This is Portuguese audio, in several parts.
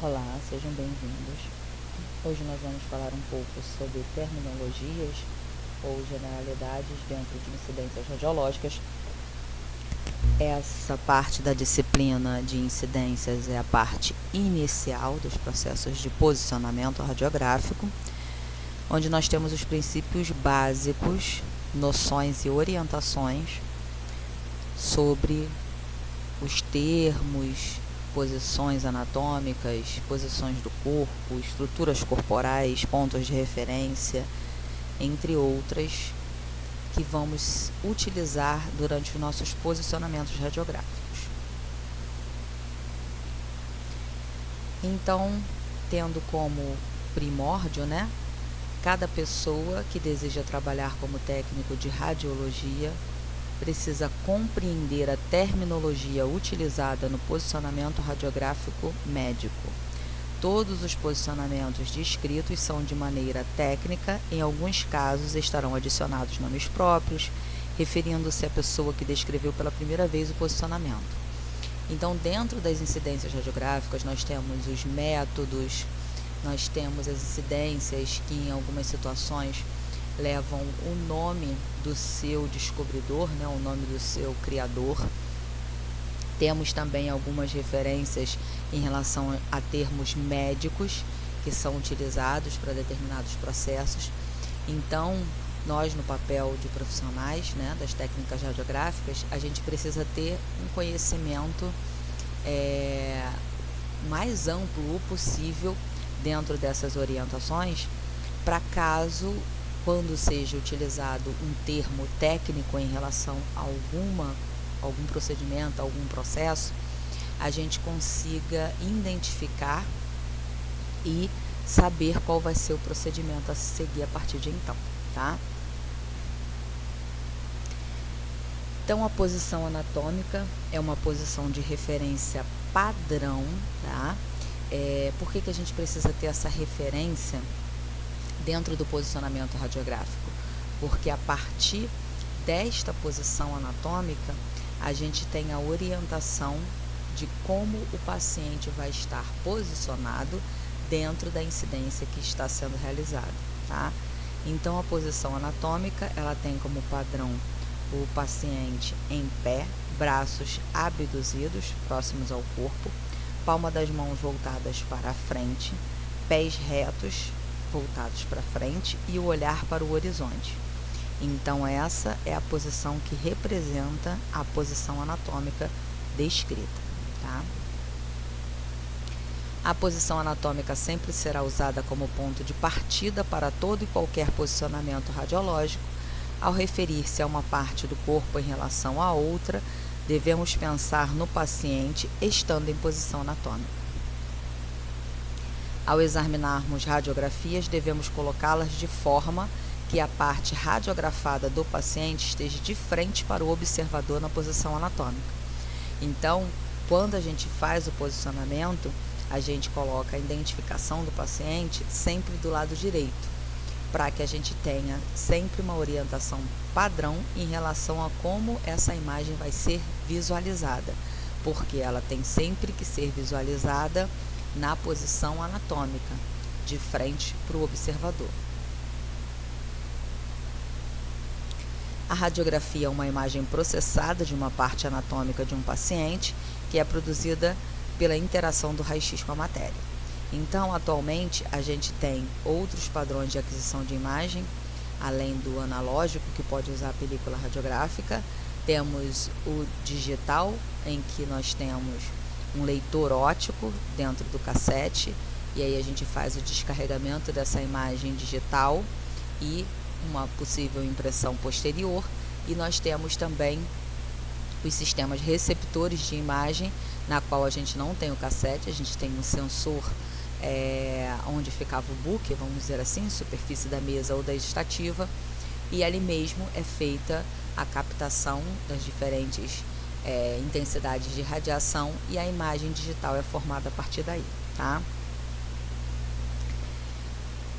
Olá, sejam bem-vindos. Hoje nós vamos falar um pouco sobre terminologias ou generalidades dentro de incidências radiológicas. Essa parte da disciplina de incidências é a parte inicial dos processos de posicionamento radiográfico, onde nós temos os princípios básicos, noções e orientações sobre os termos, posições anatômicas, posições do corpo, estruturas corporais, pontos de referência, entre outras, que vamos utilizar durante os nossos posicionamentos radiográficos. Então, tendo como primórdio, cada pessoa que deseja trabalhar como técnico de radiologia precisa compreender a terminologia utilizada no posicionamento radiográfico médico. Todos os posicionamentos descritos são de maneira técnica, em alguns casos estarão adicionados nomes próprios, referindo-se à pessoa que descreveu pela primeira vez o posicionamento. Então, dentro das incidências radiográficas, nós temos os métodos, nós temos as incidências que em algumas situações levam o nome do seu descobridor, o nome do seu criador. Temos também algumas referências em relação a termos médicos que são utilizados para determinados processos. Então, nós no papel de profissionais, das técnicas radiográficas, a gente precisa ter um conhecimento mais amplo o possível dentro dessas orientações, para caso quando seja utilizado um termo técnico em relação a algum procedimento, algum processo, a gente consiga identificar e saber qual vai ser o procedimento a seguir a partir de então, tá? Então, a posição anatômica é uma posição de referência padrão, tá? Por que a gente precisa ter essa referência dentro do posicionamento radiográfico? Porque a partir desta posição anatômica, a gente tem a orientação de como o paciente vai estar posicionado dentro da incidência que está sendo realizada, tá? Então, a posição anatômica, ela tem como padrão o paciente em pé, braços abduzidos, próximos ao corpo, palma das mãos voltadas para a frente, pés retos, voltados para frente e o olhar para o horizonte. Então, essa é a posição que representa a posição anatômica descrita, tá? A posição anatômica sempre será usada como ponto de partida para todo e qualquer posicionamento radiológico. Ao referir-se a uma parte do corpo em relação a outra, devemos pensar no paciente estando em posição anatômica. Ao examinarmos radiografias, devemos colocá-las de forma que a parte radiografada do paciente esteja de frente para o observador na posição anatômica. Então, quando a gente faz o posicionamento, a gente coloca a identificação do paciente sempre do lado direito, para que a gente tenha sempre uma orientação padrão em relação a como essa imagem vai ser visualizada, porque ela tem sempre que ser visualizada na posição anatômica, de frente para o observador. A radiografia é uma imagem processada de uma parte anatômica de um paciente que é produzida pela interação do raio-x com a matéria. Então, atualmente, a gente tem outros padrões de aquisição de imagem, além do analógico, que pode usar a película radiográfica. Temos o digital, em que nós temos um leitor óptico dentro do cassete, e aí a gente faz o descarregamento dessa imagem digital e uma possível impressão posterior. E nós temos também os sistemas receptores de imagem, na qual a gente não tem o cassete, a gente tem um sensor onde ficava o book, vamos dizer assim, superfície da mesa ou da estativa, e ali mesmo é feita a captação das diferentes intensidades de radiação e a imagem digital é formada a partir daí, tá?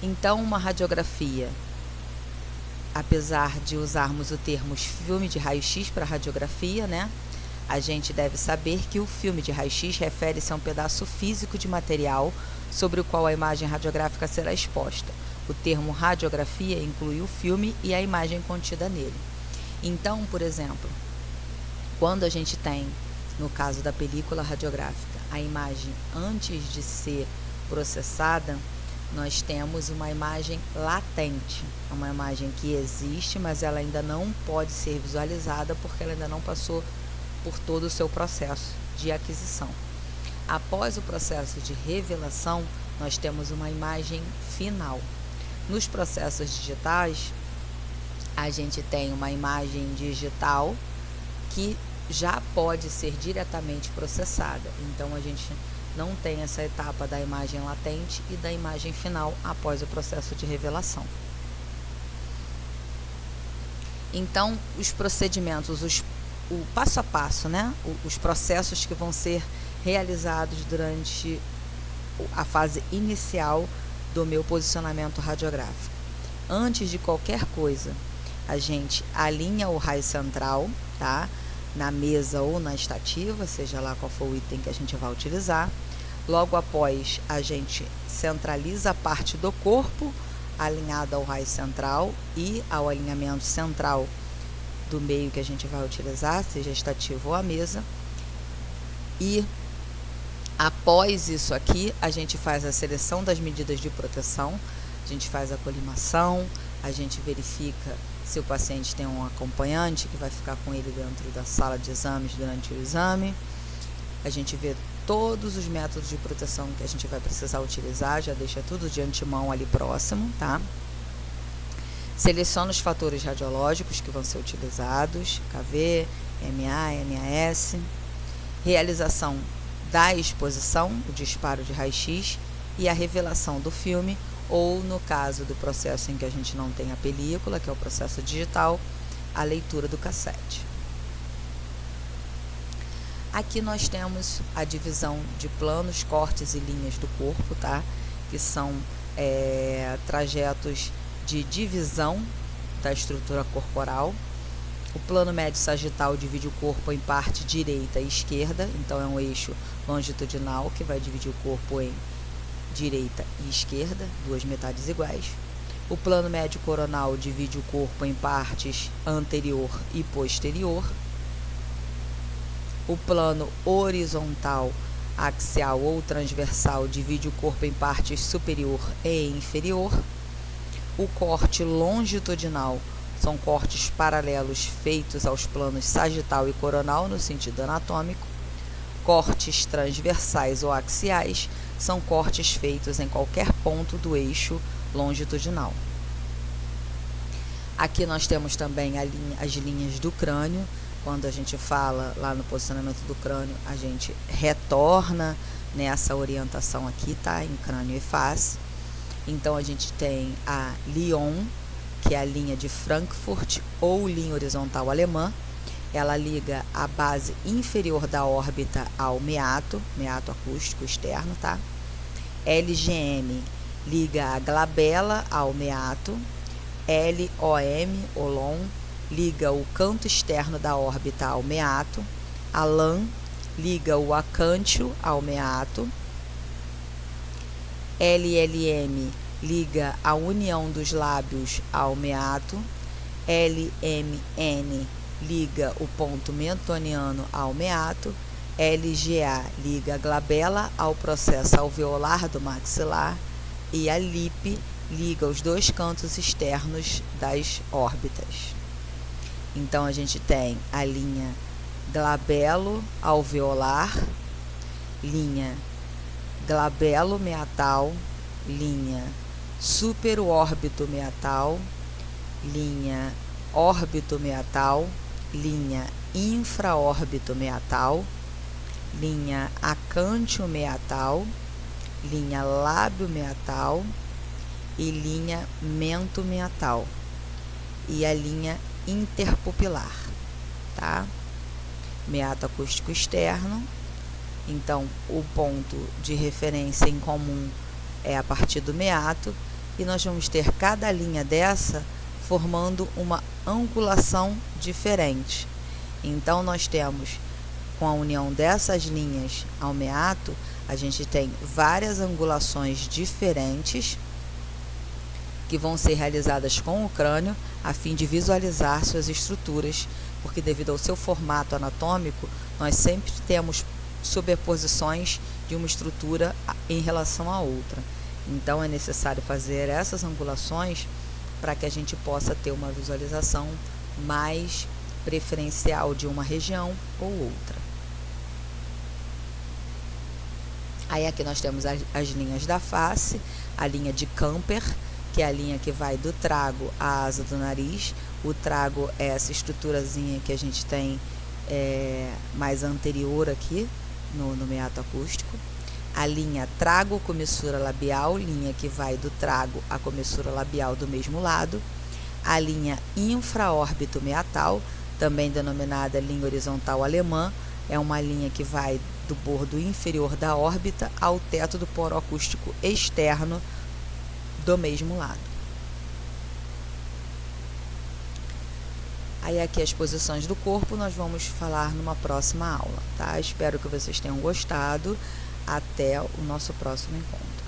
Então, uma radiografia, apesar de usarmos o termo filme de raio-x para radiografia, A gente deve saber que o filme de raio-x refere-se a um pedaço físico de material sobre o qual a imagem radiográfica será exposta. O termo radiografia inclui o filme e a imagem contida nele. Então, por exemplo, quando a gente tem, no caso da película radiográfica, a imagem antes de ser processada, nós temos uma imagem latente, uma imagem que existe, mas ela ainda não pode ser visualizada porque ela ainda não passou por todo o seu processo de aquisição. Após o processo de revelação, nós temos uma imagem final. Nos processos digitais, a gente tem uma imagem digital que já pode ser diretamente processada. Então, a gente não tem essa etapa da imagem latente e da imagem final após o processo de revelação. Então, os procedimentos, o passo a passo, né? Os processos que vão ser realizados durante a fase inicial do meu posicionamento radiográfico. Antes de qualquer coisa, a gente alinha o raio central, tá? Na mesa ou na estativa, seja lá qual for o item que a gente vai utilizar. Logo após, a gente centraliza a parte do corpo alinhada ao raio central e ao alinhamento central do meio que a gente vai utilizar, seja estativo ou a mesa. E após isso aqui, a gente faz a seleção das medidas de proteção, a gente faz a colimação, a gente verifica se o paciente tem um acompanhante que vai ficar com ele dentro da sala de exames durante o exame. A gente vê todos os métodos de proteção que a gente vai precisar utilizar, já deixa tudo de antemão ali próximo, tá? Seleciona os fatores radiológicos que vão ser utilizados, KV, MA, NAS. Realização da exposição, o disparo de raio-x e a revelação do filme, ou no caso do processo em que a gente não tem a película, que é o processo digital, a leitura do cassete. Aqui nós temos a divisão de planos, cortes e linhas do corpo, tá? Que são trajetos de divisão da estrutura corporal. O plano médio sagital divide o corpo em parte direita e esquerda, então é um eixo longitudinal que vai dividir o corpo em direita e esquerda, duas metades iguais. O plano médio coronal divide o corpo em partes anterior e posterior. O plano horizontal, axial ou transversal divide o corpo em partes superior e inferior. O corte longitudinal são cortes paralelos feitos aos planos sagital e coronal no sentido anatômico. Cortes transversais ou axiais são cortes feitos em qualquer ponto do eixo longitudinal. Aqui nós temos também as linhas do crânio. Quando a gente fala lá no posicionamento do crânio, a gente retorna nessa orientação aqui, tá? Em crânio e face. Então, a gente tem a Lyon, que é a linha de Frankfurt ou linha horizontal alemã. Ela liga a base inferior da órbita ao meato acústico externo, tá? LGM liga a glabela ao meato. LOM, Olon, liga o canto externo da órbita ao meato. A LAM liga o acântio ao meato. LLM liga a união dos lábios ao meato. LMN liga o ponto mentoniano ao meato. LGA liga a glabela ao processo alveolar do maxilar. E a LIP liga os dois cantos externos das órbitas. Então, a gente tem a linha glabelo-alveolar, linha glabelo-meatal, linha superórbito-meatal, linha órbito-meatal, linha infraórbito-meatal, linha acântio-meatal, linha lábio-meatal e linha mento-meatal. E a linha interpupilar, tá? Meato acústico externo. Então, o ponto de referência em comum é a partir do meato, e nós vamos ter cada linha dessa formando uma angulação diferente. Então, nós temos com a união dessas linhas ao meato, a gente tem várias angulações diferentes que vão ser realizadas com o crânio a fim de visualizar suas estruturas, porque devido ao seu formato anatômico, nós sempre temos sobreposições de uma estrutura em relação à outra. Então é necessário fazer essas angulações para que a gente possa ter uma visualização mais preferencial de uma região ou outra. Aí aqui nós temos as linhas da face, a linha de Camper, que é a linha que vai do trago à asa do nariz. O trago é essa estruturazinha que a gente tem mais anterior aqui no meato acústico. A linha trago comissura labial, linha que vai do trago à comissura labial do mesmo lado. A linha infraórbito meatal, também denominada linha horizontal alemã, é uma linha que vai do bordo inferior da órbita ao teto do poro acústico externo do mesmo lado. Aí aqui as posições do corpo nós vamos falar numa próxima aula, tá? Espero que vocês tenham gostado. Até o nosso próximo encontro.